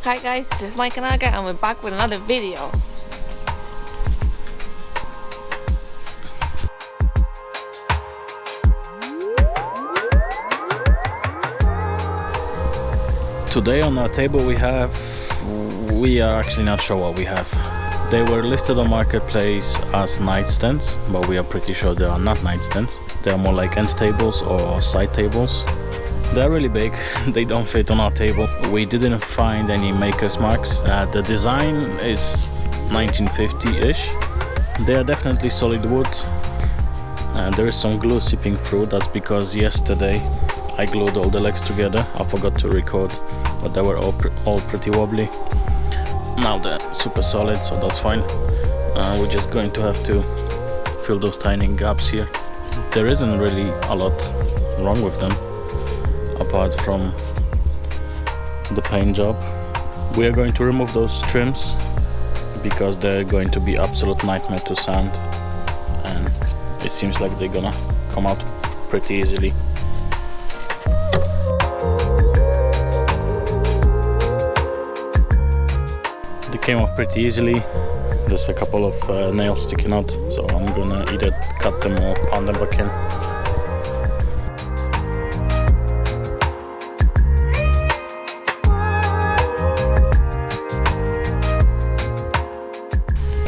Hi guys, this is Mike and Aga and we're back with another video. Today on our table we are actually not sure what we have. They were listed on Marketplace as nightstands, but we are pretty sure they are not nightstands. They are more like end tables or side tables. They're really big, they don't fit on our table. We didn't find any maker's marks. The design is 1950-ish. They are definitely solid wood. There is some glue seeping through. That's because yesterday I glued all the legs together. I forgot to record, but they were all pretty wobbly. Now they're super solid, so that's fine. We're just going to have to fill those tiny gaps here. There isn't really a lot wrong with them, apart from the paint job. We are going to remove those trims because they're going to be absolute nightmare to sand, and it seems like they're gonna come out pretty easily. They came off pretty easily. There's a couple of nails sticking out, so I'm gonna either cut them or pound them back in.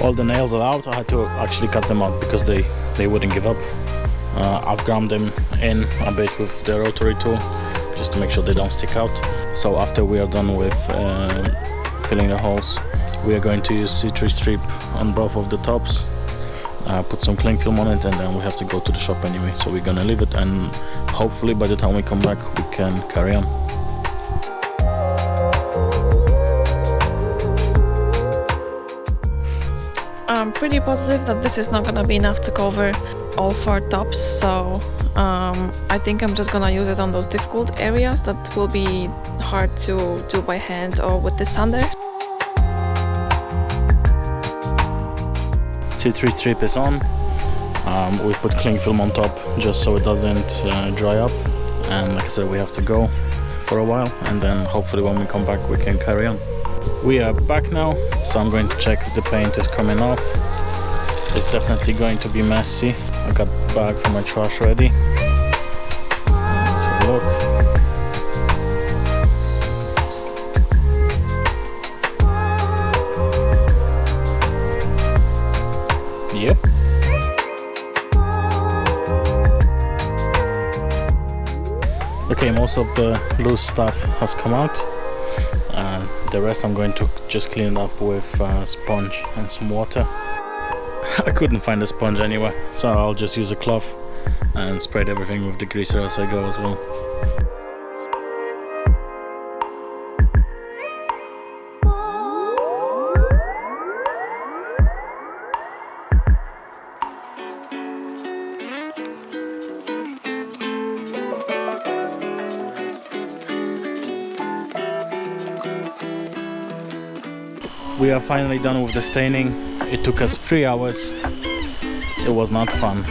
All the nails are out. I had to actually cut them out because they wouldn't give up. I've ground them in a bit with the rotary tool just to make sure they don't stick out. So after we are done with filling the holes, we are going to use C3 strip on both of the tops, put some cling film on it, and then we have to go to the shop anyway. So we're gonna leave it, and hopefully by the time we come back we can carry on. I'm pretty positive that this is not gonna be enough to cover all 4 tops, so I think I'm just gonna use it on those difficult areas that will be hard to do by hand or with the sander. C3 strip is on. We put cling film on top just so it doesn't dry up, and like I said, we have to go for a while, and then hopefully when we come back we can carry on. We are back now, so I'm going to check if the paint is coming off. It's definitely going to be messy. I got the bag for my trash ready. Let's have a look. Yep. Okay, most of the loose stuff has come out. The rest I'm going to just clean it up with a sponge and some water. I couldn't find a sponge anywhere, so I'll just use a cloth and spread everything with the greaser as I go as well. We are finally done with the staining. It took us 3 hours. It was not fun.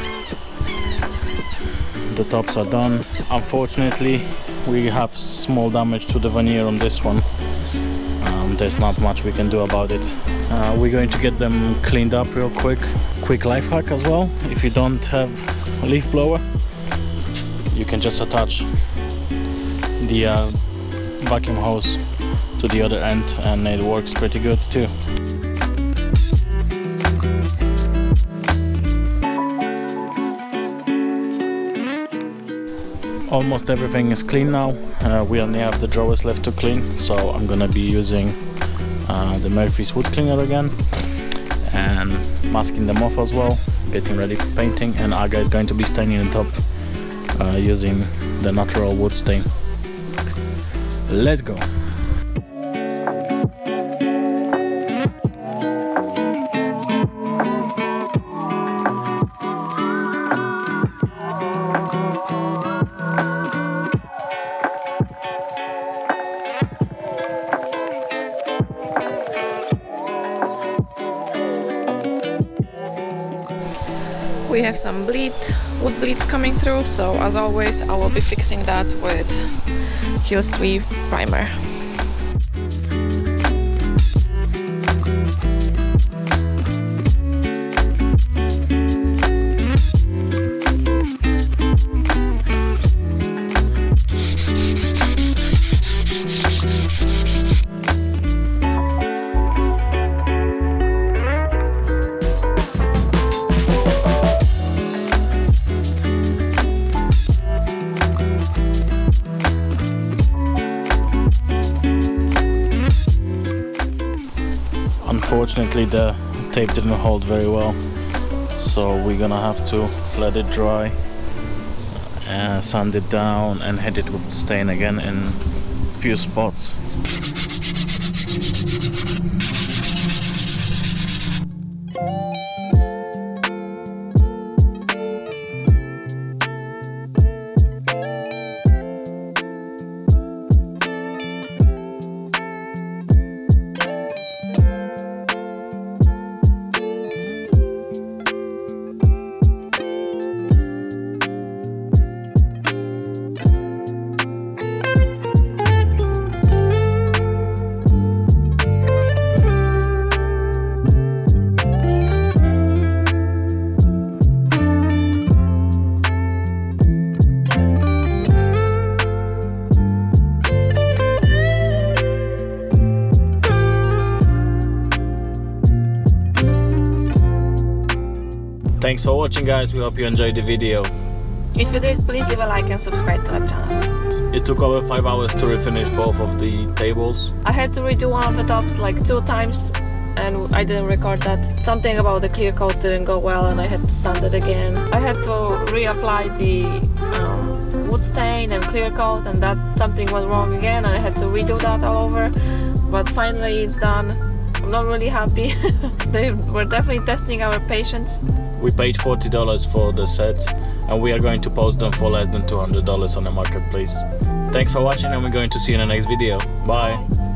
The tops are done. Unfortunately, we have small damage to the veneer on this one. There's not much we can do about it. We're going to get them cleaned up real quick. Quick life hack as well. If you don't have a leaf blower, you can just attach the vacuum hose to the other end, and it works pretty good too. Almost everything is clean now. We only have the drawers left to clean, so I'm gonna be using the Murphy's wood cleaner again and masking them off as well, getting ready for painting, and Aga is going to be staining the top using the natural wood stain. Let's go! We have some wood bleeds coming through, so as always I will be fixing that with Heels 3 primer. Unfortunately, the tape didn't hold very well, so we're gonna have to let it dry and sand it down and hit it with stain again in a few spots. Thanks for watching, guys. We hope you enjoyed the video. If you did, please leave a like and subscribe to our channel. It took over 5 hours to refinish both of the tables. I had to redo one of the tops like 2 times and I didn't record that. Something about the clear coat didn't go well and I had to sand it again. I had to reapply the wood stain and clear coat, and that something went wrong again and I had to redo that all over. But finally it's done. I'm not really happy. They were definitely testing our patience. We paid $40 for the set and we are going to post them for less than $200 on the marketplace. Thanks for watching and we're going to see you in the next video. Bye.